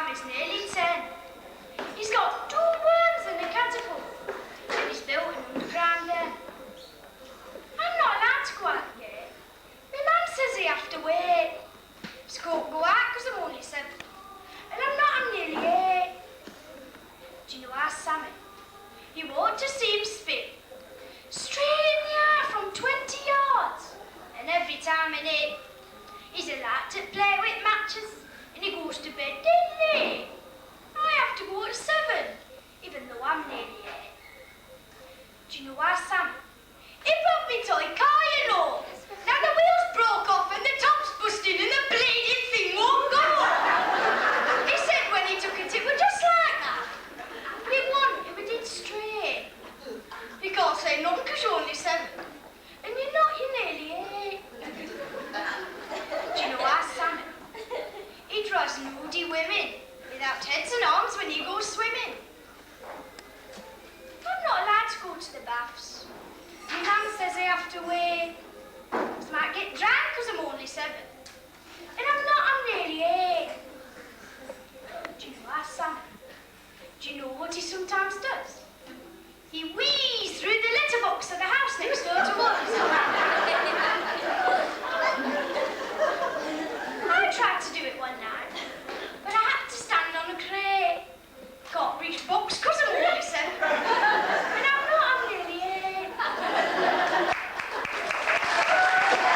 Sam is nearly 10. He's got 2 worms and a catapult, and he's built an underground den. I'm not allowed to go out yet. My mum says I have to wait. School go out because I'm only 7. And I'm nearly 8. Do you know our Sammy? You ought to see him spin. Straight in the air from 20 yards. And every time in it, he's allowed to play with matches, and he goes to bed dead late. I have to go at 7, even though I'm nearly 8. Do you know our Sammy? He brought me toy car, you know. Now the wheels broke off and the top's busted and the bleeding thing won't go. He said when he took it was just like that. But it wasn't, it was dead straight. You can't say none because you're only 7. And you're not, you're nearly 8. Do you know our Sammy? He draws nudie women without heads and arms when he goes swimming. I'm not allowed to go to the baths. My mum says I have to wait. I might get drowned because I'm only 7. And I'm not, I'm nearly 8. Do you know our Sammy? Do you know what he sometimes does? He wheezes through the letterbox of the house next door to us.